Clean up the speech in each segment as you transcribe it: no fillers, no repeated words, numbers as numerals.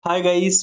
Hi guys.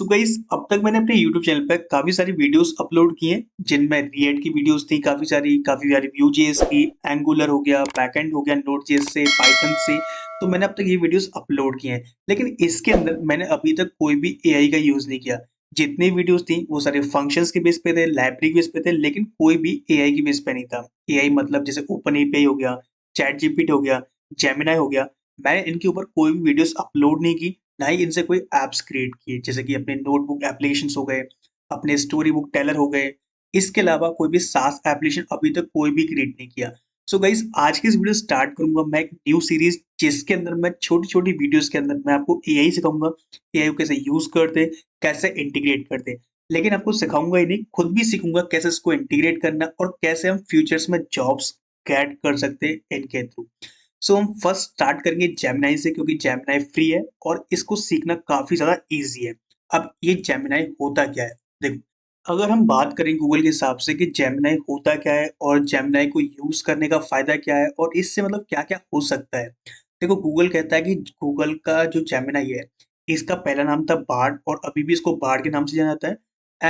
अब तक मैंने अपने यूट्यूब चैनल पे काफी सारी वीडियोस अपलोड की हैं, जिनमें रिएक्ट की वीडियोस थी काफी सारी Vue.js की, एंगुलर हो गया, बैकएंड हो गया Node.js से, पाइथन से। तो मैंने अब तक ये वीडियोस अपलोड की हैं, लेकिन इसके अंदर मैंने अभी तक कोई भी एआई का यूज नहीं किया। जितनी वीडियोस थी वो सारे फंक्शंस के बेस पे थे, लाइब्रेरी के बेस पे थे, लेकिन कोई भी एआई के बेस पे नहीं था। एआई मतलब जैसे ओपन एपीआई हो गया, चैट जीपीटी हो गया, जेमिनाई हो गया। मैंने इनके ऊपर कोई भी वीडियोस अपलोड नहीं की, ना ही इनसे कोई ऐप्स क्रिएट किए, जैसे कि अपने नोटबुक एप्लीकेशंस हो गए, अपने स्टोरी बुक टेलर हो गए। इसके अलावा कोई भी सास एप्लीकेशन अभी तक कोई भी क्रिएट नहीं किया। सो गाइस, आज की इस वीडियो स्टार्ट करूंगा मैं एक न्यू सीरीज, जिसके अंदर मैं छोटी छोटी वीडियोस के अंदर मैं आपको एआई सिखाऊंगा। एआई को कैसे यूज करते, कैसे इंटीग्रेट करते। लेकिन आपको सिखाऊंगा ही नहीं, खुद भी सीखूंगा कैसे इसको इंटीग्रेट करना और कैसे हम फ्यूचर्स में जॉब्स गेट कर सकते हैं इनके थ्रू। सो हम फर्स्ट स्टार्ट करेंगे जेमिनाई से, क्योंकि जेमिनाई फ्री है और इसको सीखना काफी ज्यादा इजी है। अब ये जेमिनाई होता क्या है, देखो, अगर हम बात करें गूगल के हिसाब से कि जेमिनाई होता क्या है और जेमिनाई को यूज करने का फायदा क्या है और इससे मतलब क्या क्या हो सकता है। देखो, गूगल कहता है कि गूगल का जो जेमिनाई है, इसका पहला नाम था बार्ड और अभी भी इसको बार्ड के नाम से जाना जाता है।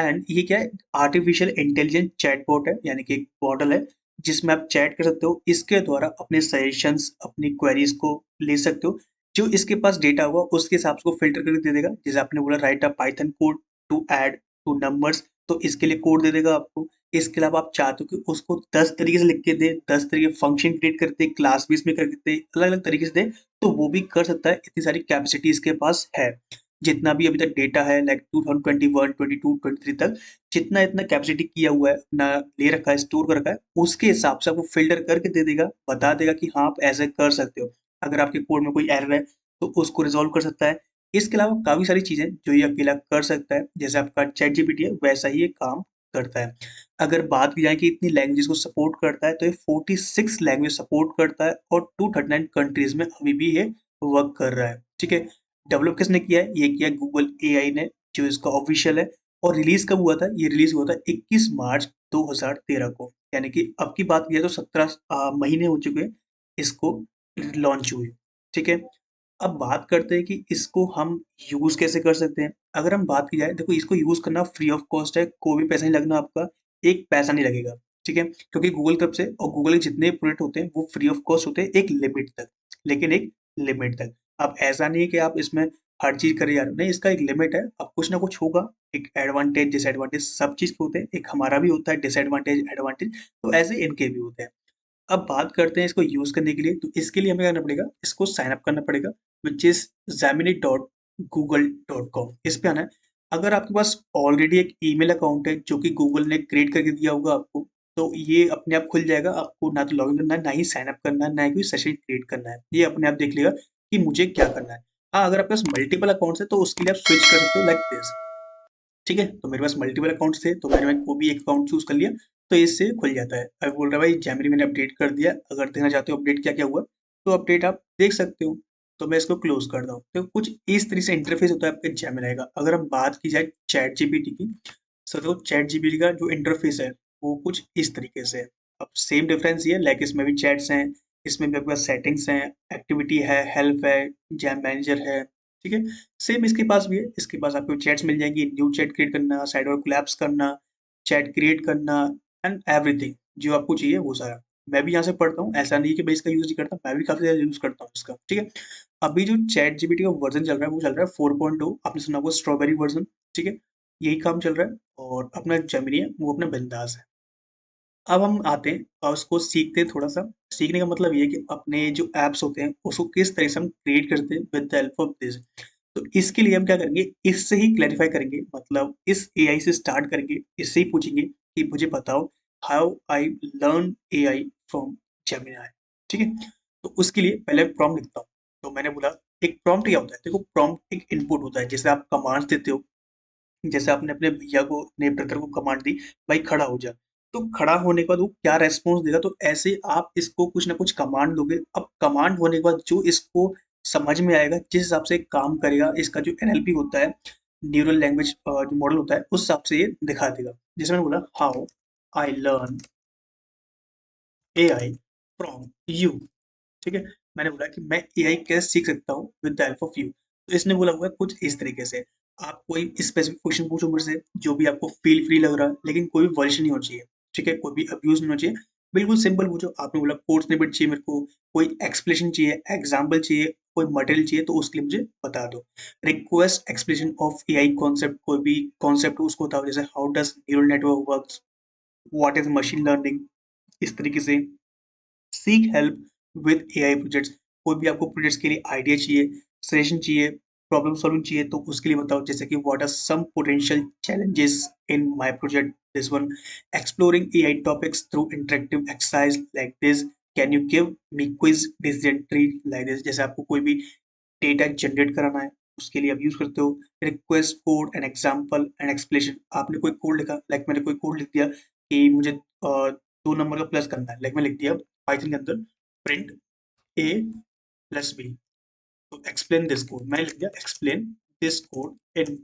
एंड ये क्या है, आर्टिफिशियल इंटेलिजेंट चैटबॉट है, यानी कि एक मॉडल है जिसमें आप चैट कर सकते हो। इसके द्वारा अपने सजेशंस, अपनी क्वेरीज को ले सकते हो। जो इसके पास डेटा होगा उसके हिसाब से वो फिल्टर करके दे देगा। जैसे आपने बोला write a Python code to add two numbers, तो इसके लिए कोड दे देगा आपको। इसके अलावा आप चाहते हो कि उसको 10 तरीके से लिख के दे, 10 तरीके फंक्शन क्रिएट करते, क्लास भी इसमें करके दे, अलग अलग तरीके से दे, तो वो भी कर सकता है। इतनी सारी कैपेसिटी इसके पास है। जितना भी अभी तक डेटा है, लाइक 2021 22 23 तक, जितना इतना कैपेसिटी किया हुआ है, अपना ले रखा है, स्टोर कर रखा है, उसके हिसाब से आपको फिल्टर करके दे देगा, बता देगा कि हाँ, आप ऐसे कर सकते हो। अगर आपके कोड में कोई एरर है तो उसको रिजॉल्व कर सकता है। इसके अलावा काफी सारी चीजें जो ये अकेला कर सकता है, जैसे आपका चैट जीपीटी है वैसा ही ये काम करता है। अगर बात की जाए कि इतनी लैंग्वेजेस को सपोर्ट करता है, तो ये 46 लैंग्वेज सपोर्ट करता है और 239 कंट्रीज में अभी भी ये वर्क कर रहा है। ठीक है। डेवलप किसने किया है? ये किया गूगल एआई ने, जो इसका ऑफिशियल है। और रिलीज कब हुआ था? ये रिलीज हुआ था 21 मार्च 2013 को, यानी कि अब की बात किया तो 17 महीने हो चुके हैं इसको लॉन्च हुए। ठीक है। अब बात करते हैं कि इसको हम यूज कैसे कर सकते हैं। अगर हम बात की जाए, देखो, इसको यूज करना फ्री ऑफ कॉस्ट है, कोई भी पैसा नहीं लगना आपका, एक पैसा नहीं लगेगा। ठीक है। क्योंकि गूगल तरफ से और गूगल के जितने प्रोडक्ट होते हैं वो फ्री ऑफ कॉस्ट होते हैं एक लिमिट तक, लेकिन एक लिमिट तक। अब ऐसा नहीं है कि आप इसमें हर चीज करे जा रहे हो, नहीं, इसका एक लिमिट है। अब कुछ ना कुछ होगा, एक एडवांटेज डिसएडवांटेज सब चीज के होते हैं, एक हमारा भी होता है डिसएडवांटेज एडवांटेज, तो ऐसे इनके भी होते हैं। अब बात करते हैं इसको यूज करने के लिए, तो इसके लिए हमें क्या करना पड़ेगा, इसको साइन अप करना पड़ेगा, विच इज gemini.google.com। इस पे आना है। अगर आपके पास ऑलरेडी एक ईमेल अकाउंट है जो कि गूगल ने क्रिएट करके दिया होगा आपको, तो ये अपने आप खुल जाएगा। आपको ना तो लॉगिन करना है, ना ही साइन अप करना है, ना ही कोई सेशन क्रिएट करना है। ये अपने आप देख लेगा कि मुझे क्या करना है। हाँ, अगर आपके पास मल्टीपल अकाउंट्स है तो उसके लिए आप स्विच कर सकते हो, लाइक दिस। ठीक है। तो मेरे पास मल्टीपल अकाउंट्स थे, तो मैंने वो भी एक अकाउंट चूज कर लिया, तो इससे खुल जाता है। अब बोल रहा है भाई जेमिनी मैंने अपडेट कर दिया, अगर देखना चाहते हो अपडेट क्या क्या हुआ, तो अपडेट आप देख सकते हो। तो मैं इसको क्लोज करता हूँ। तो कुछ इस तरह से इंटरफेस होता है आपके जेमिनी का। अगर हम बात की जाए चैट जीपीटी की, सर, तो चैट जीपीटी का जो इंटरफेस है वो कुछ इस तरीके से है। अब सेम डिफरेंस ये है, लाइक इसमें भी चैट्स हैं, इसमें भी आपके पास सेटिंग्स हैं, एक्टिविटी है, हेल्प है, जैम मैनेजर है। ठीक है। सेम इसके पास भी है। इसके पास आपको चैट्स मिल जाएंगी, न्यू चैट क्रिएट करना, साइड और कोलैप्स करना, चैट क्रिएट करना, एंड एवरीथिंग जो आपको चाहिए वो सारा। मैं भी यहाँ से पढ़ता हूँ, ऐसा नहीं है कि मैं इसका यूज नहीं करता, मैं भी काफी ज्यादा यूज करता हूँ इसका। ठीक है। अभी जो चैट जीपीटी का वर्जन चल रहा है वो चल रहा है 4.2। आपने सुना होगा स्ट्रॉबेरी वर्जन। ठीक है। यही काम चल रहा है। और अपना जेमिनी है वो अपना बिंदास है। अब हम आते हैं और उसको सीखते हैं थोड़ा सा। सीखने का मतलब ये है कि अपने जो एप्स होते हैं उसको किस तरह से हम क्रिएट करते हैं with the help of this. तो इसके लिए हम क्या करेंगे, इससे ही क्लैरिफाई करेंगे, मतलब इस एआई से स्टार्ट करेंगे, इससे ही पूछेंगे कि मुझे बताओ how I learn AI from Gemini. ठीक है। तो उसके लिए पहले प्रॉम्प्ट लिखता हूँ। तो मैंने बोला, एक प्रॉम्प्ट क्या होता है? देखो, प्रॉम्प्ट एक इनपुट होता है, जैसे आप कमांड्स देते हो। जैसे आपने अपने भैया को, अपने ब्रदर को कमांड दी, भाई खड़ा हो जा, तो खड़ा होने के बाद वो क्या रेस्पॉन्स देगा, तो ऐसे आप इसको कुछ ना कुछ कमांड दोगे। अब कमांड होने के बाद जो इसको समझ में आएगा, जिस हिसाब से काम करेगा, इसका जो एनएलपी होता है, न्यूरल लैंग्वेज जो मॉडल होता है, उस हिसाब से ये दिखा देगा। जैसे मैंने बोला how I learn AI from you. ठीक है। मैंने बोला कि मैं एआई कैसे सीख सकता हूँ with the help of you, तो इसने बोला हुआ है कुछ इस तरीके से। आप कोई स्पेसिफिक क्वेश्चन पूछो मेरे से जो भी आपको फील फ्री लग रहा है, लेकिन कोई भी वर्जन नहीं होना चाहिए, ठीक है, कोई भी अब्यूज नहीं होना चाहिए। बिल्कुल सिंपल पूछो, आपने बोला कोड स्निपेट चाहिए मेरे को, कोई एक्सप्लेनेशन चाहिए, एग्जाम्पल चाहिए, कोई मटेरियल चाहिए, तो उसके लिए मुझे बता दो। Request explanation of AI concept, कोई भी कॉन्सेप्ट उसको बताओ, जैसे how does neural network works, what is machine learning, इस तरीके से। Seek help with AI projects, कोई भी आपको प्रोजेक्ट्स के लिए आइडिया चाहिए, सजेशन चाहिए, प्रॉब्लम सॉल्विंग चाहिए, तो उसके लिए बताओ, जैसे कि what are some potential challenges in my project, this one. Exploring AI topics through interactive exercise like this, can you give me quiz decision tree like this, जैसे आपको कोई भी डेटा जनरेट कराना है, उसके लिए आप यूज करते हो। Request code and example and explanation, आपने कोई कोड लिखा, लाइक मैंने कोई कोड लिख दिया कि मुझे 2 नंबर का प्लस करना है, लाइक मैं लिख दिया पाइथन के अंदर प्रिंट ए प्लस बी, तो एक्सप्लेन दिस कोड, मैं लिख दिया explain this code in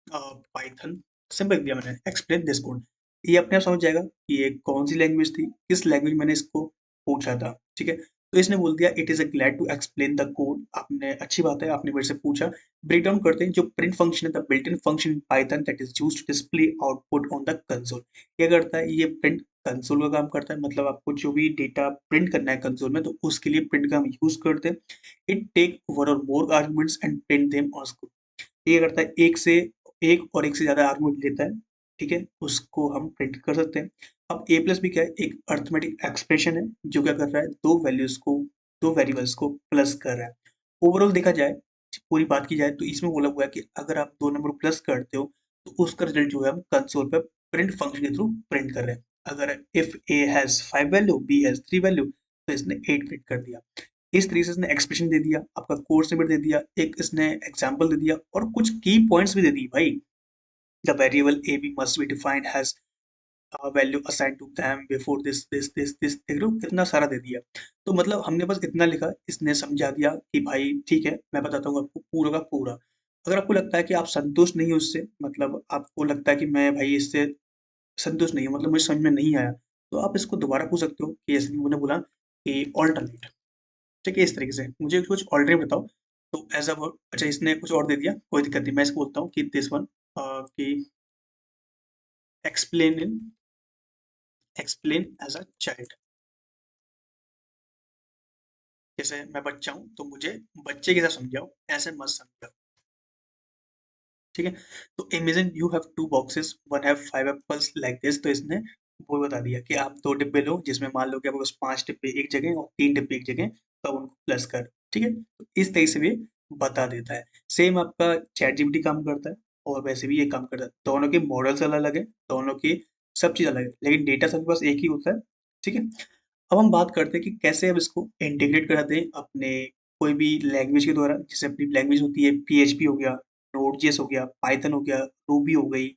Python, simple लिख दिया मैंने एक्सप्लेन दिस कोड। ये अपने आप समझ जाएगा कि ये कौन सी लैंग्वेज थी, किस लैंग्वेज मैंने इसको पूछा था, ठीक है। तो इसने बोल दिया it is a glad to explain the code, आपने अच्छी बात है, आपने मेरे से पूछा। ब्रेक डाउन करते हैं, जो प्रिंट फंक्शन है the built in function in Python that is used to display output on the console. क्या करता है ये प्रिंट, कंसोल का काम करता है, मतलब आपको जो भी डेटा प्रिंट करना है कंसोल में, तो उसके लिए प्रिंट का हम यूज करते हैं। इट टेक वन और more arguments and print them on screen. ये करता है एक और एक से ज्यादा आर्गुमेंट लेता है, ठीक है, उसको हम प्रिंट कर सकते हैं। अब ए प्लस भी क्या है, एक अर्थमेटिक एक्सप्रेशन है जो क्या कर रहा है, दो वेरिएबल्स को प्लस कर रहा है। ओवरऑल देखा जाए, पूरी बात की जाए, तो इसमें बोला हुआ है कि अगर आप 2 नंबर प्लस करते हो, तो उसका रिजल्ट जो है हम कंसोल पे प्रिंट फंक्शन के थ्रू प्रिंट कर रहे हैं। अगर if a has 5 value, b has 3 value, तो इसने 8 प्रिंट कर दिया। इस तरीके से इसने एक्सप्रेशन दे दिया, आपका कोर्स नंबर दे दिया, एक इसने एग्जांपल दे दिया, और कुछ की पॉइंट्स भी दे दी भाई। The variable a b must be defined has value assign to them before this, देख रहे हो कितना सारा दे दिया। तो मतलब हमने बस इतना लिखा, इसने समझा दिया कि भाई ठीक है, मैं बताता हूँ आपको पूरा का पूरा। अगर आपको लगता है कि आप संतुष्ट नहीं हो उससे, मतलब आपको लगता है कि मैं भाई इससे संतुष्ट नहीं हूँ, मतलब मुझे समझ में नहीं आया, तो आप इसको दोबारा पूछ सकते हो कि जैसे कि मैंने बोला कि ऑल्टरनेट, ठीक है, इस तरीके से मुझे कुछ ऑल्टरनेट बताओ। तो एज अ वर्ड, अच्छा इसने कुछ और दे दिया, कोई दिक्कत नहीं, मैं इसको बोलता हूँ कि दिस वन, कि explain in explain as a child, जैसे मैं बच्चा हूँ तो मुझे बच्चे के साथ समझाओ, ऐसे मत समझाओ, ठीक है। तो imagine you have 2 boxes, one have 5 apples like this, तो इसने वो बता दिया कि आप 2 डिब्बे लो, जिसमें मान लो कि आपके पास 5 डिब्बे एक जगह और 3 डिब्बे एक जगह, तो आप उनको प्लस कर, ठीक है, तो इस तरीके से भी बता देता है। सेम आपका चैट जीपीटी काम करता है, और वैसे भी ये काम करता है, दोनों के मॉडल्स अलग अलग है, दोनों की सब चीज अलग है, लेकिन डेटा सबके पास एक ही होता है, ठीक है। अब हम बात करते हैं कि कैसे अब इसको इंटीग्रेट कराते हैं अपने कोई भी लैंग्वेज के द्वारा, जैसे अपनी लैंग्वेज होती है पीएचपी हो गया, नोड.जेएस हो गया, पाइथन हो गया, रूबी हो गई,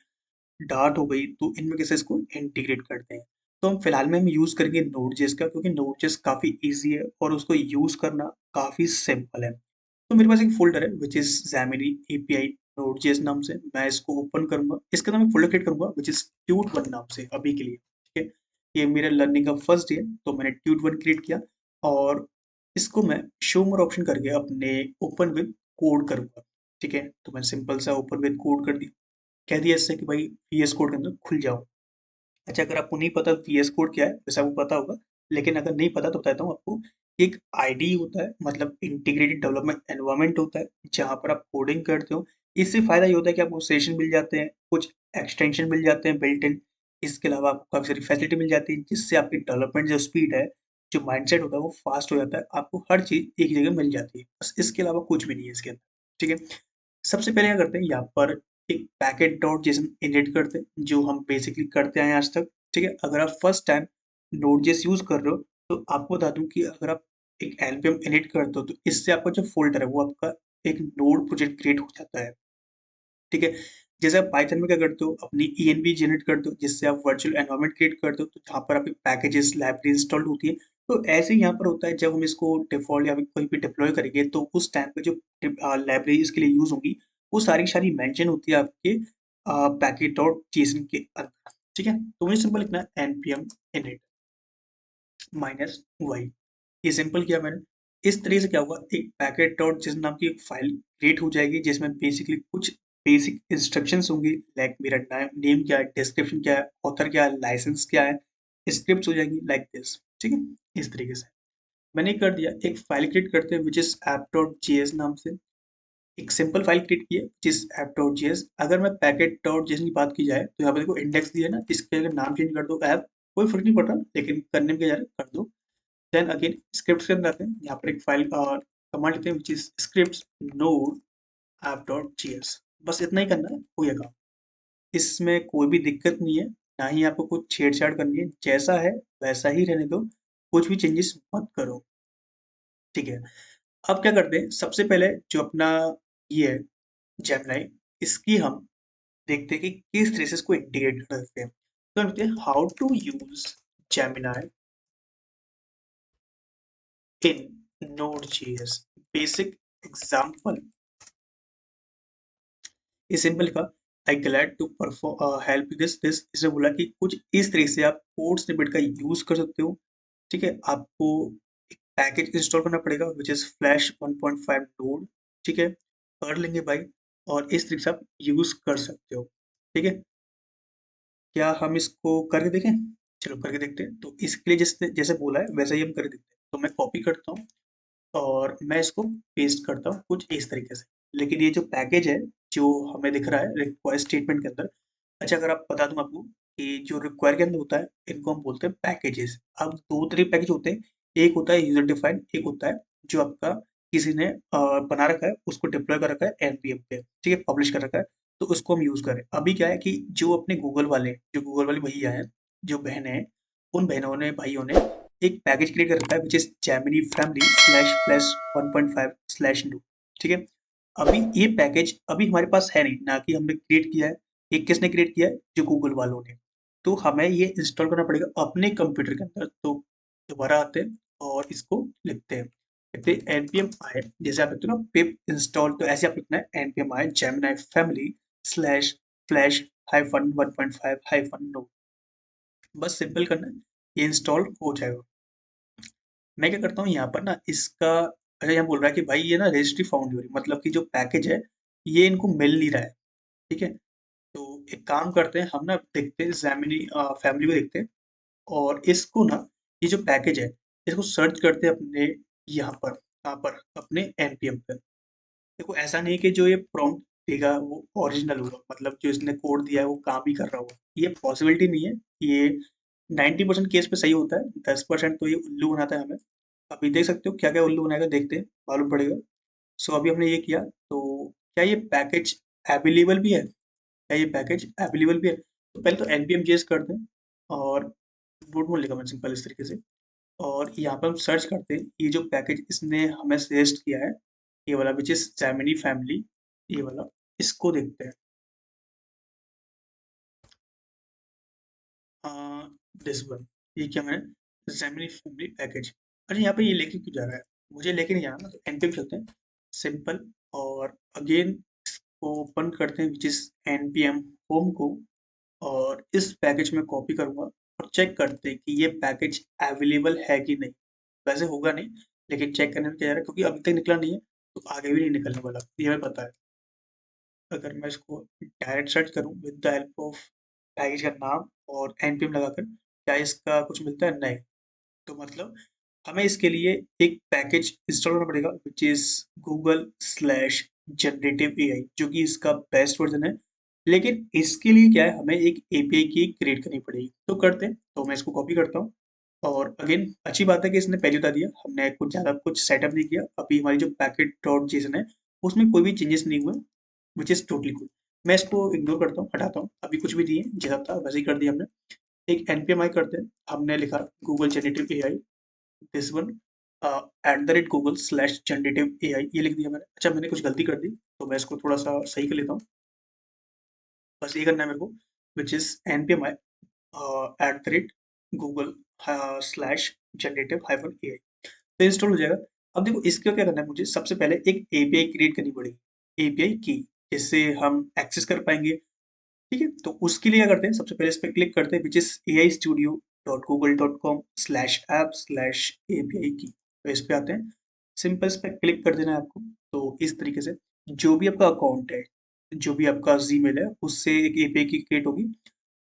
डार्ट हो गई, तो इनमें कैसे इसको इंटीग्रेट करते हैं। तो हम फिलहाल में हम यूज करेंगे नोड.जेएस का, क्योंकि नोड.जेएस काफी इजी है और उसको यूज करना काफी सिंपल है। तो मेरे पास एक फ़ोल्डर है which is Xamarin API Node.js नाम से, मैं इसको ओपन करूँगा, इसके अंदर मैं फ़ोल्डर क्रिएट करूँगा व्हिच इज़ Tute1 नाम से अभी के लिए, ठीक है। ये मेरा लर्निंग का फर्स्ट डे है, तो मैंने Tute1 क्रिएट किया, और इसको मैं शो मोर ऑप्शन करके अपने ओपन विद कोड करूँगा, ठीक है। तो मैं सिंपल सा ओपन विद कोड कर दिया, कह दिया इससे कि भाई VS कोड के अंदर खुल जाओ। अच्छा, अगर आपको नहीं पता वीएस कोड क्या है, वैसे आपको पता होगा, लेकिन अगर नहीं पता तो बताता हूँ आपको। एक आईडी होता है, मतलब इंटीग्रेटेड डेवलपमेंट एनवायरनमेंट होता है, जहाँ पर आप कोडिंग करते हो। इससे फायदा ये होता है कि आपको सेशन मिल जाते हैं, कुछ एक्सटेंशन मिल जाते हैं बिल्ट इन, इसके अलावा आपको काफ़ी सारी फैसिलिटी मिल जाती है, जिससे आपकी डेवलपमेंट जो स्पीड है, जो माइंडसेट होता है, वो फास्ट हो जाता है, आपको हर चीज़ एक ही जगह मिल जाती है, बस इसके अलावा कुछ भी नहीं है इसके अंदर, ठीक है। सबसे पहले क्या करते हैं, यहाँ पर एक पैकेट डॉट जेसन इनहेरिट करते हैं, जो हम बेसिकली करते आए हैं आज तक, ठीक है। अगर आप फर्स्ट टाइम नोड जेस यूज कर रहे हो, तो आपको बता दूं कि अगर आप एक एलपीएम इनहेरिट करते हो, तो इससे आपका जो फोल्डर है वो आपका एक नोड प्रोजेक्ट क्रिएट हो जाता है, ठीक है। जैसे आप पाइथन में क्या करते हो, अपनी ENV जनरेट करते हो, जिससे आप वर्चुअल एनवायरनमेंट क्रिएट करते हो, तो जहाँ पर आपकी पैकेजेस लाइब्रेरी इंस्टॉल्ड होती है। तो ऐसे ही यहाँ पर होता है, जब हम इसको डिफॉल्ट या फिर कहीं पे डिप्लॉय करेंगे, तो उस टाइम पे जो लाइब्रेरी इसके लिए यूज होंगी, वो सारी की सारी मेंशन होती है आपके पैकेट डॉट जेसन के अंदर, ठीक है। तो मुझे सिंपल लिखना है npm init -y, ये सिंपल किया मैंने। इस तरीके से क्या होगा, एक पैकेट डॉट जेसन नाम की एक फाइल क्रिएट हो जाएगी, जिसमें बेसिकली कुछ बेसिक इंस्ट्रक्शंस होंगी, लाइक मेरा नेम क्या है, डिस्क्रिप्शन क्या है, ऑथर क्या है, लाइसेंस क्या है, स्क्रिप्ट्स हो जाएंगी लाइक दिस। ठीक है, इस तरीके से मैंने कर दिया। एक फाइल क्रिएट करते हैं विच इज app.js नाम से। एक सिंपल फाइल क्रिएट की है विच इज app.js। अगर मैं packet.js की बात की जाए तो यहाँ पे देखो इंडेक्स दिया है ना, इसके अगर नाम चेंज कर दो ऐप, कोई फर्क नहीं पड़ रहा, लेकिन करने में क्या जा रहा है कर दो। देन अगेन स्क्रिप्ट के अंदर आते हैं, यहाँ पर एक फाइल कमांड लेते हैं which is script node app.js। बस इतना ही करना है, हो जाएगा। इसमें कोई भी दिक्कत नहीं है, ना ही आपको कुछ छेड़छाड़ करनी है, जैसा है वैसा ही रहने दो, कुछ भी चेंजेस मत करो। ठीक है, अब क्या करते हैं, सबसे पहले जो अपना ये है जेमिनी, इसकी हम देखते हैं कि किस तरह से इसको इंटीग्रेट कर सकते हैं। तो हम देखते हैं how to use Gemini in Node.js। Basic example, ये सिंपल लिखा, I glad to perform help this this. इसने बोला कि कुछ इस तरह से आप कोड स्निपेट का यूज कर सकते हो। ठीक है, आपको एक पैकेज इंस्टॉल करना पड़ेगा विच इज फ्लैश 1.5 नोड। ठीक है, कर लेंगे भाई, और इस तरीके से आप यूज कर सकते हो। ठीक है, क्या हम इसको करके देखें? चलो करके देखते हैं। तो इसके लिए जैसे जैसे बोला है वैसे ही हम करके देखते हैं। तो मैं कॉपी करता हूँ और मैं इसको पेस्ट करता हूँ कुछ इस तरीके से। लेकिन ये जो पैकेज है जो हमें दिख रहा है रिक्वायर स्टेटमेंट के अंदर, अच्छा अगर आप बता दूं आपको कि जो रिक्वायर के अंदर होता है इनको हम बोलते हैं पैकेजेस। अब दो तरह पैकेज होते हैं, एक होता है यूजर डिफाइंड, एक होता है जो आपका किसी ने बना रखा है, उसको डिप्लॉय कर रखा है एनपीएम पे, ठीक है, पब्लिश कर रखा है, तो उसको हम यूज करें। अभी क्या है कि जो अपने गूगल वाले, जो गूगल वाले भैया हैं, जो बहनें हैं, उन बहनों ने भाइयों ने एक पैकेज क्रिएट कर रखा है which is Gemini family slash plus 1.5 slash no. ठीक है, अभी ये पैकेज अभी हमारे पास है नहीं, ना कि हमने क्रिएट किया है, ये किसने क्रिएट किया है, जो गूगल वालों ने। तो हमें ये इंस्टॉल करना पड़ेगा अपने कंप्यूटर के अंदर। तो दोबारा आते हैं और इसको लिखते हैं, कहते हैं npm i, जैसे आप लिखते हो ना पिप इंस्टॉल, तो ऐसे आप लिखना है npm i Gemini family slash flash hyphen 1.5 hyphen no. बस सिंपल करना है, ये इंस्टॉल हो जाएगा। मैं क्या करता हूँ यहाँ पर ना इसका, अच्छा यहाँ बोल रहा है कि भाई ये ना रजिस्ट्री फाउंड नहीं हो रही, मतलब कि जो पैकेज है ये इनको मिल नहीं रहा है। ठीक है, तो एक काम करते हैं हम ना, देखते हैं Gemini फैमिली को देखते हैं, और इसको ना, ये जो पैकेज है इसको सर्च करते हैं अपने यहाँ पर, कहाँ पर, अपने npm पर। देखो ऐसा नहीं है कि जो ये प्रॉम्प्ट देगा वो ओरिजिनल होगा, मतलब जो इसने कोड दिया है वो काम ही कर रहा होगा, ये पॉसिबिलिटी नहीं है। ये 90% केस पे सही होता है, 10% तो ये उल्लू बनाता है हमें। अभी देख सकते हो क्या क्या उल्लू बनाएगा, देखते हैं, मालूम पड़ेगा। सो अभी हमने ये किया, तो क्या ये पैकेज अवेलेबल भी है, क्या ये पैकेज अवेलेबल भी है? तो पहले तो npm js करते हैं, और रूट में लिखा मैंने सिंपल इस तरीके से, और यहाँ पर हम सर्च करते हैं ये जो पैकेज इसने हमें सजेस्ट किया है, ये वाला विच इज Gemini फैमिली, ये वाला, इसको देखते हैं। दिस वन, ये क्या मैंने Gemini फैमिली पैकेज। अरे यहाँ पे ये लेके क्यों जा रहा है, मुझे लेके नहीं जाना ना, तो npm चलते हैं सिंपल, और अगेन इसको ओपन करते हैं विच इज npm होम को, और इस पैकेज में कॉपी करूंगा और चेक करते हैं कि ये पैकेज अवेलेबल है कि नहीं। वैसे होगा नहीं, लेकिन चेक करने में क्या जा रहा है, क्योंकि अभी तक निकला नहीं है तो आगे भी नहीं निकलने वाला, ये हमें पता है। अगर मैं इसको डायरेक्ट सर्च करूं with the help of package का नाम और npm लगाकर, क्या इसका कुछ मिलता है? नहीं। तो मतलब हमें इसके लिए एक पैकेज इंस्टॉल करना पड़ेगा which is Google slash generative AI, जो कि इसका बेस्ट वर्जन है। लेकिन इसके लिए क्या है, हमें एक एपीआई की क्रिएट करनी पड़ेगी, तो करते हैं। तो मैं इसको कॉपी करता हूँ, और अगेन अच्छी बात है कि इसने पहले बता दिया, हमने कुछ ज़्यादा कुछ सेटअप नहीं किया। अभी हमारी जो पैकेट डॉट जेसन है उसमें कोई भी चेंजेस नहीं हुए, विच इज़ टोटली गुड। मैं इसको इग्नोर करता हूँ, हटाता हूँ, अभी कुछ भी नहीं है, जैसा था वैसे ही कर दिया हमने। एक npm आई करते हैं, हमने लिखा Google generative AI, this one @ Google slash generative AI, ये लिख दिया मैंने। अच्छा मैंने कुछ गलती कर दी, तो मैं इसको थोड़ा सा सही कर लेता हूँ। बस ये करना है मेरे को, which is npm I Google slash generative hyphen AI, तो इंस्टॉल हो जाएगा। अब देखो इसका क्या करना है, मुझे सबसे पहले एक एपीआई क्रिएट करनी पड़ेगी, एपीआई की, जिससे हम एक्सेस कर पाएंगे। ठीक है, तो उसके लिए क्या करते हैं, सबसे पहले इस पर क्लिक करते हैं विच इज aistudio.google.com/app/API की, तो इस पे आते हैं, सिंपल इस पे क्लिक कर देना है आपको। तो इस तरीके से जो भी आपका अकाउंट है, जो भी आपका जीमेल है उससे एक एपीआई की क्रिएट होगी,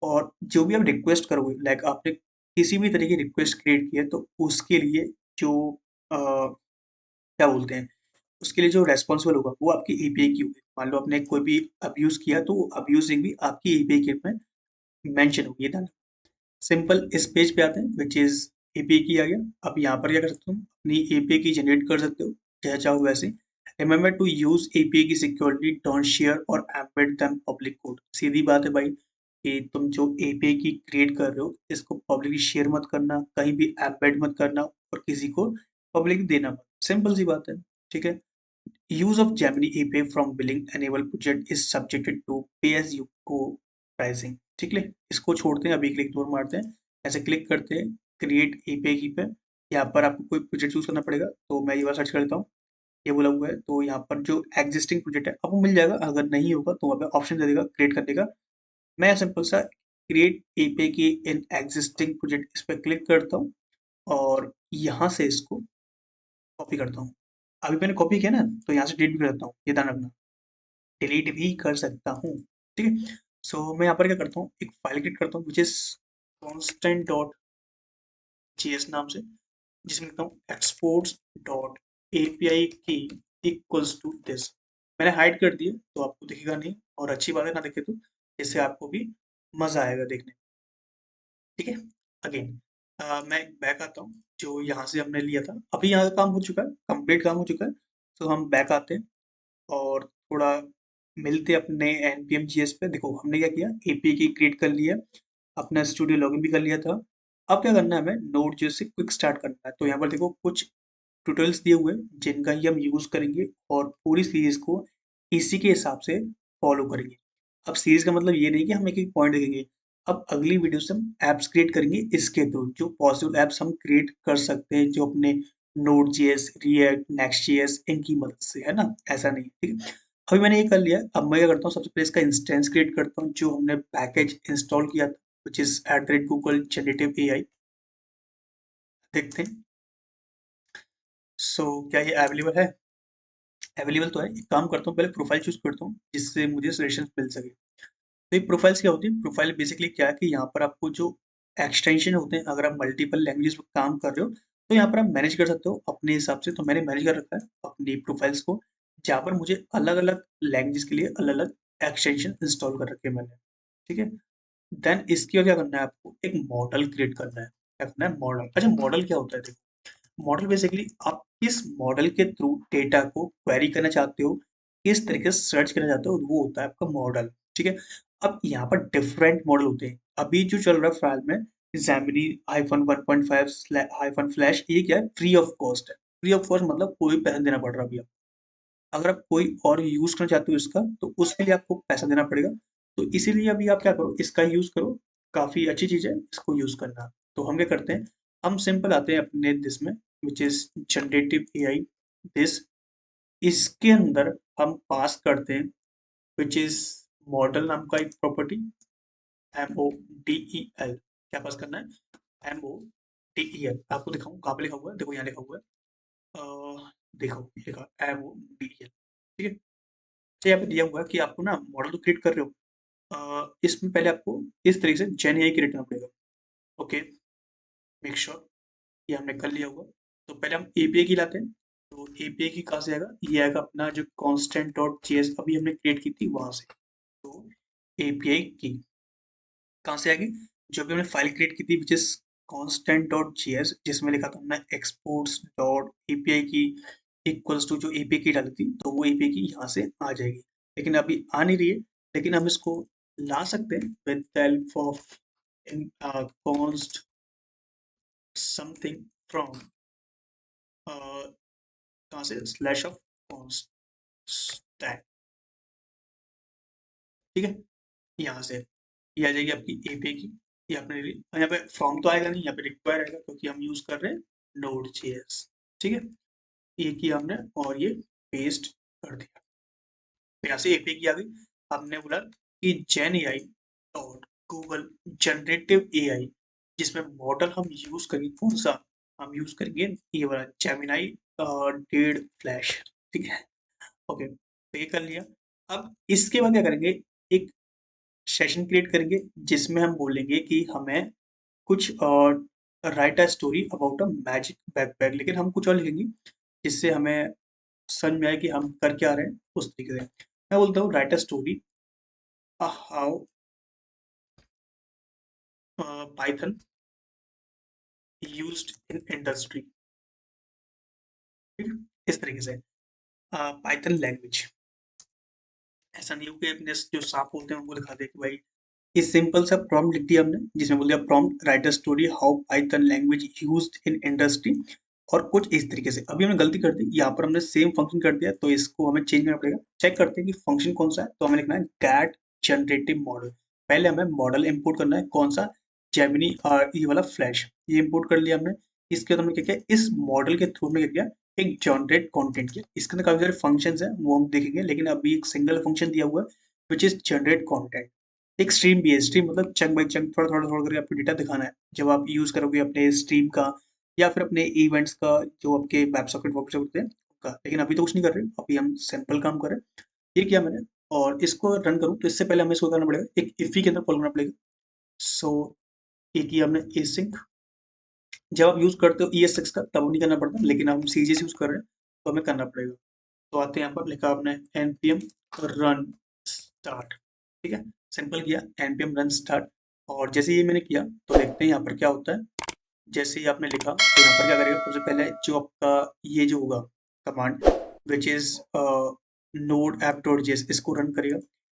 और जो भी आप रिक्वेस्ट करोगे, लाइक आपने किसी भी तरह की रिक्वेस्ट क्रिएट की है तो उसके लिए जो क्या बोलते हैं, उसके लिए जो रेस्पॉन्सिबल होगा वो आपकी एपीआई की होगी। मान लो आपने कोई भी अब्यूज किया तो अब्यूजिंग भी आपकी एपीआई के में मेंशन होगी। सिंपल इस पेज पे आते हैं विच इज एपीआई की आ गया। अब यहाँ पर क्या कर सकते हो, अपनी एपीआई की जनरेट कर सकते हो जैसे चाहो वैसे। रिमेंबर टू यूज एपीआई की सिक्योरिटी, डोंट शेयर और एम्बेड देम पब्लिक कोड। सीधी बात है भाई कि तुम जो एपीआई की क्रिएट कर रहे हो इसको पब्लिकली शेयर मत करना, कहीं भी एम्बेड मत करना और किसी को पब्लिक देना मत। सिंपल सी बात है, ठीक है। use of Gemini API from billing enable project is subjected to pay as you go pricing। ठीक है, इसको छोड़ते हैं, अभी क्लिक दूर मारते हैं, ऐसे क्लिक करते हैं क्रिएट एपीआई की पे। यहाँ पर आपको कोई प्रोजेक्ट चूज करना पड़ेगा, तो मैं ये बार सर्च करता हूँ, ये बोला हुआ है तो यहाँ पर जो एग्जिस्टिंग प्रोजेक्ट है आपको मिल जाएगा, अगर नहीं होगा तो वहाँ पे ऑप्शन दे देगा क्रिएट करने का। मैं सिंपल सा क्रिएट एपीआई की इन एग्जिस्टिंग प्रोजेक्ट इस पर क्लिक करता हूँ और यहाँ से इसको कॉपी करता हूँ। अभी मैंने कॉपी किया ना, तो यहाँ से डिलीट भी कर देता हूँ, ये ध्यान रखना, डिलीट भी कर सकता हूँ। ठीक है, सो मैं यहाँ पर क्या करता हूँ, एक फाइल क्रिएट करता हूँ which is constant dot GS नाम से, जिसमें लिखता हूँ एक्सपोर्ट्स डॉट एपीआई की इक्वल्स टू दिस। मैंने हाइड कर दिया तो आपको दिखेगा नहीं, और अच्छी बात है ना दिखे तो, इससे आपको भी मजा आएगा देखने में। ठीक है, अगेन मैं बैक आता हूँ, जो यहाँ से हमने लिया था, अभी यहाँ का काम हो चुका है, कंप्लीट काम हो चुका है। तो हम बैक आते हैं और थोड़ा मिलते हैं अपने npm जीएस पे। देखो हमने क्या किया, एपीआई की क्रिएट कर लिया, अपना स्टूडियो लॉगिन भी कर लिया था। अब क्या करना है, हमें नोड जेएस से क्विक स्टार्ट करना है। तो यहाँ पर देखो कुछ ट्यूटोरियल्स दिए हुए हैं जिनका ही हम यूज करेंगे और पूरी सीरीज को इसी के हिसाब से फॉलो करेंगे। अब सीरीज का मतलब ये नहीं कि हम एक एक पॉइंट देखेंगे, अब अगली वीडियो से हम एप्स क्रिएट करेंगे इसके थ्रू, जो पॉसिबल एप्स हम क्रिएट कर सकते हैं जो अपने node JS, react, next JS इनकी मदद से, है ना, ऐसा नहीं, ठीक है। अभी मैंने ये कर लिया, अब मैं क्या करता हूँ, सबसे पहले इसका इंस्टेंस क्रिएट करता हूँ जो हमने पैकेज इंस्टॉल किया था, which is @Google generative AI. देखते हैं, सो क्या ये अवेलेबल है? अवेलेबल तो है। एक काम करता हूँ, पहले प्रोफाइल चूज करता हूँ जिससे मुझे सजेशन मिल सके। तो ये प्रोफाइल्स क्या होती है, प्रोफाइल बेसिकली क्या है कि यहाँ पर आपको जो एक्सटेंशन होते हैं, अगर आप मल्टीपल लैंग्वेजेस में काम कर रहे हो तो यहाँ पर आप मैनेज कर सकते हो अपने हिसाब से। तो मैंने मैनेज कर रखा है अपनी प्रोफाइल्स को, जहाँ पर मुझे अलग अलग लैंग्वेज के लिए अलग अलग एक्सटेंशन इंस्टॉल कर रखे हैं मैंने। ठीक है, देन इसकी और क्या करना है, आपको एक मॉडल क्रिएट करना है। क्या करना है, मॉडल। अच्छा, मॉडल क्या होता है, देखो मॉडल बेसिकली आप किस मॉडल के थ्रू डेटा को क्वेरी करना चाहते हो, किस तरीके से सर्च करना चाहते हो, वो होता है आपका मॉडल। ठीक है, अब यहाँ पर डिफरेंट मॉडल होते हैं। अभी जो चल रहा है फिलहाल में जेमिनी -1.5 हाइफन फ्लैश, ये क्या है, फ्री ऑफ कॉस्ट है। फ्री ऑफ कॉस्ट मतलब कोई पैसा देना पड़ रहा है अभी आपको। अगर आप कोई और यूज करना चाहते हो इसका तो उसके लिए आपको पैसा देना पड़ेगा। तो इसीलिए अभी आप क्या करो, इसका यूज करो, काफी अच्छी चीज है, इसको यूज करना। तो हम क्या करते हैं, हम सिंपल आते हैं अपने दिस में, which is generative AI this. इसके अंदर हम पास करते हैं विच इज मॉडल नाम का एक प्रॉपर्टी, MODEL। क्या पास करना है, MODEL। आपको दिखाऊं कहाँ पे लिखा हुआ है, देखो यहाँ लिखा हुआ है, देखो ये लिखा MODEL। ठीक है, तो यहाँ पे दिया हुआ है कि आपको ना मॉडल तो क्रिएट कर रहे हो, इसमें पहले आपको इस तरीके से जेन एआई क्रिएट करना पड़ेगा। ओके, मेक श्योर ये हमने कर लिया हुआ। तो पहले हम एपीआई की लाते हैं। तो एपीआई की कहाँ से आएगा, ये आएगा अपना जो कॉन्स्टेंट डॉट जेएस अभी हमने क्रिएट की थी वहां से। तो एपीआई की कहाँ से आएगी, जो अभी हमने फाइल क्रिएट की थी which is constant dot JS, जिसमें लिखा था हमने एक्सपोर्ट्स डॉट एपीआई की इक्वल्स टू जो एपीआई की डाली थी, तो वो एपीआई की यहाँ से आ जाएगी। लेकिन अभी आ नहीं रही है, लेकिन हम इसको ला सकते हैं with the help of const something from, कहाँ से, स्लैश ऑफ const, ठीक है, यहाँ से ये आ जाएगी आपकी एपीआई की। ये आपने यहाँ पे फॉर्म तो आएगा नहीं, यहाँ पे रिक्वायर आएगा क्योंकि हम यूज कर रहे हैं नोड जेएस। ठीक है, ये किया हमने और ये पेस्ट कर दिया। फिर यहाँ से एपीआई की आ गई। हमने बोला कि gen AI dot Google generative AI, जिसमें मॉडल हम यूज करेंगे कौन सा, हम यूज करेंगे ये वाला जेमिनाई डेढ़ फ्लैश। ठीक है, ओके, तो ये कर लिया। अब इसके बाद क्या करेंगे, एक सेशन क्रिएट करेंगे जिसमें हम बोलेंगे कि हमें कुछ right a story about a magic backpack, लेकिन हम कुछ और लिखेंगे जिससे हमें समझ में आए कि हम कर क्या रहे हैं उस तरीके से। मैं बोलता हूँ right a story how Python used in industry. ठीक है, इस तरीके से पाइथन लैंग्वेज। ऐसा नहीं हो कि अपने जो साफ बोलते हैं उनको दिखा दे कि भाई, इस सिंपल सा प्रॉम्प्ट लिख दिया हमने जिसमें बोल दिया prompt right a story how Python language used in industry, और कुछ इस तरीके से। अभी हमने गलती कर दी, यहाँ पर हमने सेम फंक्शन कर दिया, तो इसको हमें चेंज करना पड़ेगा। चेक करते हैं कि फंक्शन कौन सा है, तो हमें लिखना है गेट जनरेटिव मॉडल। पहले हमें मॉडल इंपोर्ट करना है, कौन सा, जेमिनी ये वाला फ्लैश, ये इंपोर्ट कर लिया हमने। इसके बाद हमने क्या किया, इस मॉडल के थ्रू हमने क्या किया, एक जनरेट कंटेंट किया। इसके अंदर काफी सारे फंक्शंस हैं वो हम देखेंगे, लेकिन अभी एक सिंगल फंक्शन दिया हुआ है विच इज जनरेट कंटेंट। एक स्ट्रीम भी है, स्ट्रीम मतलब चंक बाई चंक, थोड़ा थोड़ा थोड़ा करके आपको डेटा दिखाना है जब आप यूज करोगे अपने स्ट्रीम का या फिर अपने इवेंट्स का, जो आपके वेब सॉकेट वर्कशॉप होते हैं उनका। लेकिन अभी तो कुछ नहीं कर रहे, अभी हम सिंपल काम कर रहे हैं। ये किया मैंने, और इसको रन करूँ तो इससे पहले हमें इसको करना पड़ेगा, एक इफी के अंदर कॉल करना पड़ेगा। सो ये किया हमने एसिंक। जब आप यूज करते हो ES6 का तब नहीं करना पड़ता, लेकिन हम CGS यूज कर रहे हैं तो हमें करना पड़ेगा। तो आते हैं यहाँ पर, लिखा आपने npm रन स्टार्ट। ठीक है, सिंपल किया npm रन स्टार्ट। और जैसे ये मैंने किया तो देखते हैं यहाँ पर क्या होता है। जैसे ही आपने लिखा तो यहाँ पर क्या करेगा, सबसे पहले जो आपका ये जो होगा command which is node app dot JS, इसको रन करेगा।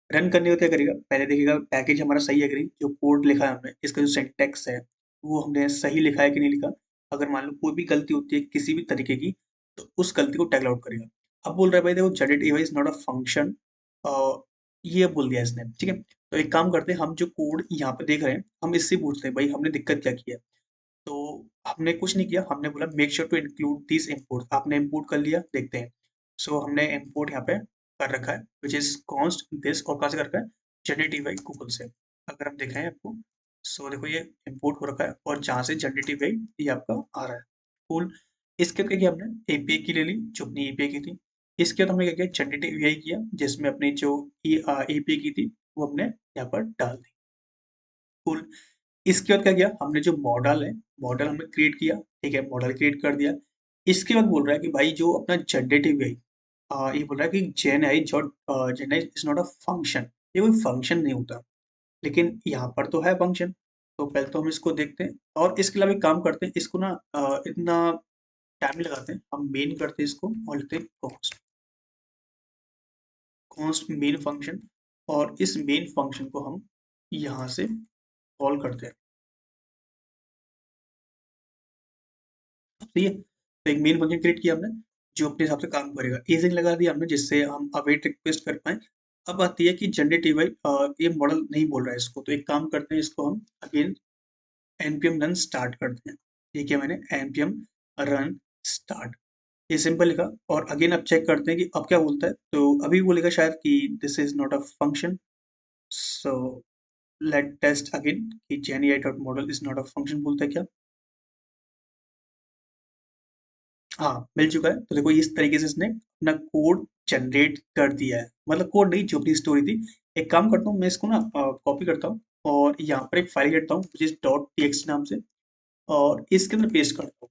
रन करने का क्या करेगा, पहले देखेगा पैकेज हमारा सही है कि नहीं, जो कोड लिखा है हमने, इसका जो सिंटैक्स है वो हमने सही लिखा है कि नहीं लिखा। अगर मान लो कोई भी गलती होती है किसी भी तरीके की, तो उस गलती को टैगल आउट करेगा। अब बोल रहा है भाई देखो, generate AI is not a function, ये बोल दिया इसने। ठीक है, तो एक काम करते हैं, हम जो कोड यहाँ पे देख रहे हैं हम इससे पूछते हैं भाई हमने दिक्कत क्या की है। तो हमने कुछ नहीं किया, हमने बोला make sure to include this import. आपने इंपोर्ट कर लिया, देखते हैं। सो हमने इंपोर्ट यहाँ पे कर रखा है विच इज कॉन्स्ट दिस, और कहाँ से कर रखा है, जनरेटिव बाई गूगल से। अगर हम दिखाएं आपको, सो देखो ये इंपोर्ट हो रखा है, और जहाँ से जनरेटिव बाई ये आपका आ रहा है। कूल। इसके क्या किया हमने, एपीआई की ले ली जो अपनी एपीआई की थी। इसके बाद हमने क्या किया, जनरेटिव एआई किया जिसमें अपनी जो एपीआई की थी वो हमने यहाँ पर डाल दी। कूल। इसके बाद क्या किया हमने, जो मॉडल है, मॉडल हमने क्रिएट किया। ठीक है, मॉडल क्रिएट कर दिया। इसके बाद बोल रहा है कि भाई जो अपना जनरेटिव है, ये बोल रहा है कि जेन I is not a function. ये कोई फंक्शन नहीं होता, लेकिन यहाँ पर तो है फंक्शन। तो पहले तो हम इसको देखते हैं, और इसके अलावा एक काम करते हैं, इसको ना इतना टाइम नहीं लगाते हैं, हम मेन करते हैं इसको और लिखते हैं कॉन्स्ट, कॉन्स्ट मेन फंक्शन। और इस मेन फंक्शन को हम यहाँ से कॉल करते हैं। सही है, तो एक मेन फंक्शन क्रिएट किया हमने जो अपने हिसाब से काम करेगा। एजिंग लगा दिया हमने जिससे हम अवेट रिक्वेस्ट कर पाए। अब आती है कि जनरेटिव ये मॉडल नहीं बोल रहा है इसको, तो एक काम करते हैं, इसको हम अगेन npm रन स्टार्ट करते हैं। ये किया मैंने, npm रन स्टार्ट, ये सिंपल लिखा। और अगेन अब चेक करते हैं कि अब क्या बोलता है। तो अभी बोलेगा शायद कि this is not a function. So let test again कि genai dot model is not a function बोलता है क्या। हाँ, मिल चुका है। तो देखो इस तरीके से इसने अपना कोड जनरेट कर दिया है, मतलब कोड नहीं, जो अपनी स्टोरी थी। एक काम करता हूँ, मैं इसको ना कॉपी करता हूँ और यहाँ पर एक फाइल लेता हूँ जिस डॉट टीएक्सटी नाम से, और इसके अंदर पेस्ट करता हूँ।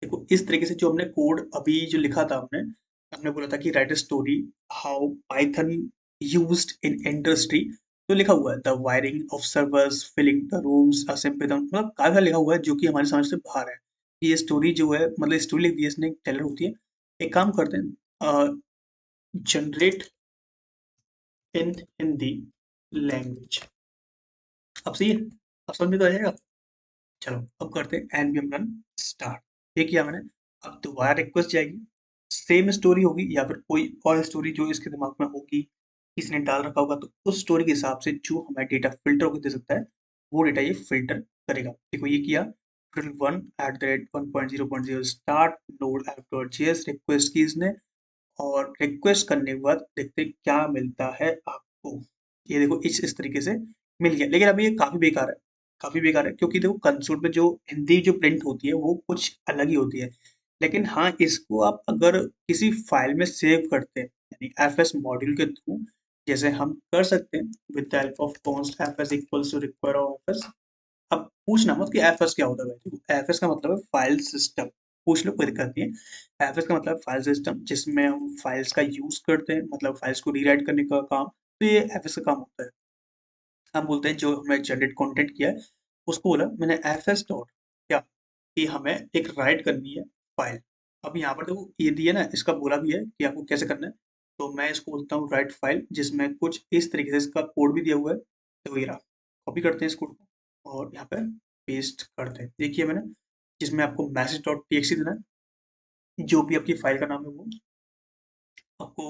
देखो इस तरीके से जो हमने कोड अभी जो लिखा था, हमने हमने बोला था कि write a story how Python used in industry. तो लिखा हुआ है the wiring of servers filling the rooms assembling, मतलब काफी लिखा हुआ है जो कि हमारी समझ से बाहर है। ये स्टोरी जो है, मतलब स्टोरी लिख दी है इसने, एक टेलर होती है। एक काम करते हैं, जनरेट इन हिंदी लैंग्वेज। अब सही है, अब समझ में तो आ जाएगा। चलो अब करते हैं एनवीएम रन स्टार्ट। ये किया मैंने। अब दोबारा रिक्वेस्ट जाएगी, सेम स्टोरी होगी या फिर कोई और स्टोरी जो इसके दिमाग में होगी, किसी ने डाल रखा होगा, तो उस स्टोरी के हिसाब से जो हमें डेटा फिल्टर होकर दे सकता है, वो डेटा ये फिल्टर करेगा। देखो ये किया, ट्रिल one at the rate 1.0.0 start node app dot JS request की इसने। और रिक्वेस्ट करने के बाद देखते हैं क्या मिलता है आपको। ये देखो इस तरीके से मिल गया, लेकिन अभी ये काफी बेकार है, काफी बेकार है, क्योंकि देखो कंसोल पे जो हिंदी जो प्रिंट होती है वो कुछ अलग ही होती है। लेकिन हाँ, इसको आप अगर किसी फाइल में सेव करते हैं यानी एफएस मॉड्यूल के थ्रू, जैसे हम कर सकते हैं with the help of const FS equals to require of FS. अब पूछना मत कि एफएस क्या होता है, देखो एफएस का मतलब है फाइल सिस्टम। पूछ लो, कोई दिक्कत नहीं है। एफएस का मतलब फाइल सिस्टम, जिसमें हम फाइल्स का यूज करते हैं, मतलब फाइल्स को रीराइट करने का काम, तो ये एफएस का काम होता है। हम बोलते हैं जो हमने जनरेट कंटेंट किया है उसको बोला मैंने एफएस डॉट क्या, कि हमें एक राइट करनी है फाइल। अब यहाँ पर देखो ये दिया ना, इसका बोला भी है कि आपको कैसे करना है। तो मैं इसको बोलता हूँ राइट फाइल, जिसमें कुछ इस तरीके से इसका कोड भी दिया हुआ है। तो ये रहा, कॉपी करते हैं इस कोड को और यहाँ पे पेस्ट करते हैं। देखिए मैंने, जिसमें आपको मैसेज डॉट टीएक्सटी देना है, जो भी आपकी फाइल का नाम है वो आपको,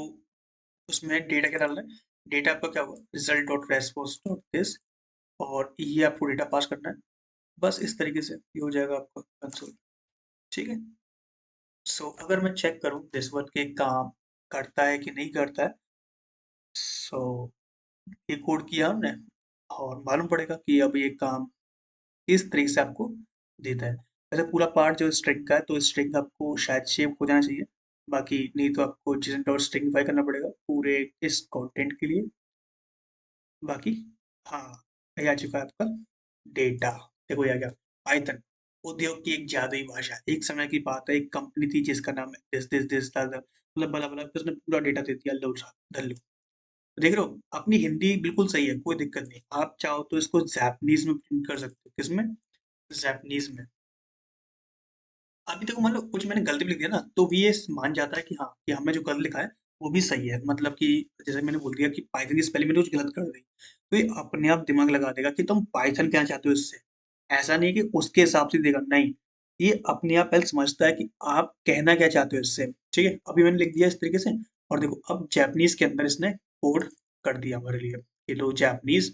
उसमें डेटा क्या डालना है। डेटा आपका क्या होगा, result dot response dot this, और ये आपको डेटा पास करना है। बस इस तरीके से ये हो जाएगा आपका कंसोल। ठीक है। सो अगर मैं चेक करूँ दिस वर्ड के काम करता है कि नहीं करता है, सो ये कोड किया हमने और मालूम पड़ेगा कि अब ये काम किस तरीके से आपको देता है। वैसे पूरा पार्ट जो स्ट्रिंग का है, तो स्ट्रिंग आपको शायद शेप हो जाना चाहिए, बाकी नहीं तो आपको जेसन डॉट स्ट्रिंगफाई करना पड़ेगा पूरे इस कंटेंट के लिए। बाकी हाँ, ये आ चुका है आपका डेटा। देखो ये आ गया पाइथन, उद्योग की एक जादुई भाषा। एक समय की बात है, एक कंपनी थी जिसका नाम दिस था, मतलब बला बला उसने पूरा डेटा दे दिया, लो साहब धर लो। देख रहे हो, अपनी हिंदी बिल्कुल सही है, कोई दिक्कत नहीं। आप चाहो तो इसको जापानीज में प्रिंट कर सकते हो। किसमें? जापानीज में। अभी देखो मान लो कुछ मैंने गलती भी लिख दिया ना, तो भी ये मान जाता है कि हाँ, कि हमने जो गलत लिखा है वो भी सही है। मतलब कि जैसे मैंने बोल दिया कि पाइथन की स्पेलिंग मैंने कुछ गलत कर दी, तो ये अपने आप दिमाग लगा देगा कि तुम पाइथन क्या चाहते हो इससे। ऐसा नहीं कि उसके हिसाब से देगा, नहीं, ये अपने आप पहले समझता है कि आप कहना क्या चाहते हो इससे। ठीक है, अभी मैंने लिख दिया इस तरीके से, और देखो अब जैपनीज के अंदर इसने कोड कर दिया हमारे लिए। ये लो जापनीज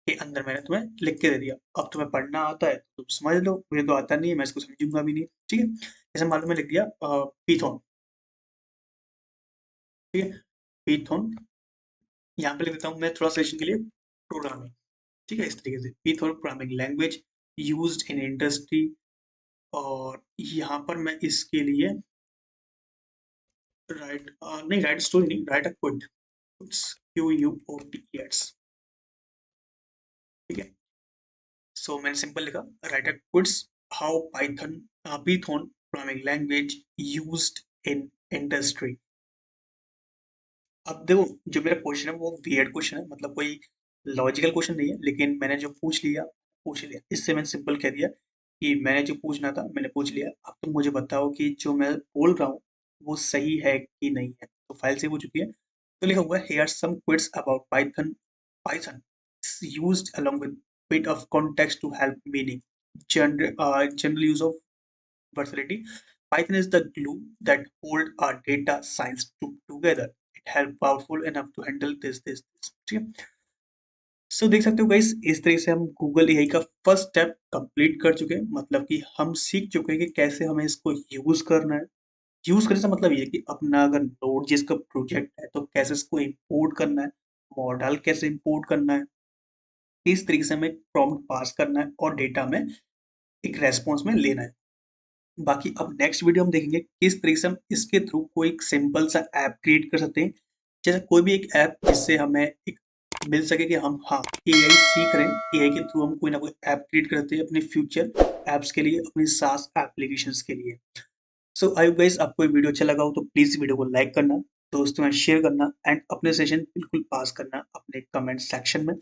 के अंदर मैंने तुम्हें लिख के दे दिया। अब तुम्हें पढ़ना आता है तो समझ लो, मुझे तो आता नहीं है, मैं इसको समझूंगा भी नहीं। ठीक है, जैसे मान लो मैं लिख दिया पीथॉन। ठीक है, पीथॉन, यहाँ पे लिख देता हूँ मैं थोड़ा सेशन के लिए प्रोग्रामिंग। ठीक है, इस तरीके से Python programming language used in industry. और यहाँ पर मैं इसके लिए राइट नहीं, राइट स्टोरी नहीं, write a quote, Q U O T S. ठीक है, सो मैंने सिंपल लिखा write at quotes how Python python programming language used in industry. अब देखो जो मेरा क्वेश्चन है वो वियर्ड क्वेश्चन है, मतलब कोई लॉजिकल क्वेश्चन नहीं है, लेकिन मैंने जो पूछ लिया, इससे मैंने सिंपल कह दिया कि मैंने जो पूछना था मैंने पूछ लिया। अब तुम मुझे बताओ कि जो मैं बोल रहा हूँ वो सही है कि नहीं है। तो फाइल सेव हो चुकी है, तो लिखा हुआ है here are some quits about Python is used along with bit of context to help meaning. General use of versatility. Python is the glue that hold our data science together. It help powerful enough to handle this. ठीक है, सो देख सकते हो guys, इस तरह से हम Google AI का फर्स्ट स्टेप कंप्लीट कर चुके हैं। मतलब कि हम सीख चुके हैं कि कैसे हमें इसको यूज करना है। यूज करने से मतलब ये है कि अपना अगर नोड जिसका प्रोजेक्ट है तो कैसे इसको इंपोर्ट करना है, मॉडल कैसे इंपोर्ट करना है, किस तरीके से हमें प्रॉम्प्ट पास करना है और डेटा में एक रेस्पॉन्स में लेना है। बाकी अब नेक्स्ट वीडियो हम देखेंगे किस तरीके से हम इसके थ्रू कोई एक सिंपल सा ऐप क्रिएट कर सकते हैं। जैसे कोई भी एक ऐप जिससे हमें एक मिल सके कि हम हाँ एआई सीख रहे हैं, एआई के थ्रू हम कोई ना कोई ऐप क्रिएट कर सकते हैं अपने फ्यूचर ऐप्स के लिए, अपनी सास एप्लीकेशंस के लिए। सो आई होप गाइस आपको ये वीडियो अच्छा लगा हो तो प्लीज वीडियो को लाइक करना, दोस्तों में शेयर करना एंड अपने सेशन बिल्कुल पास करना अपने कमेंट सेक्शन में।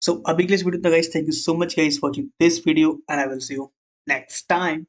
सो अभी के लिए इस वीडियो तक guys, thank you so much guys for watching this video and I will see you next time.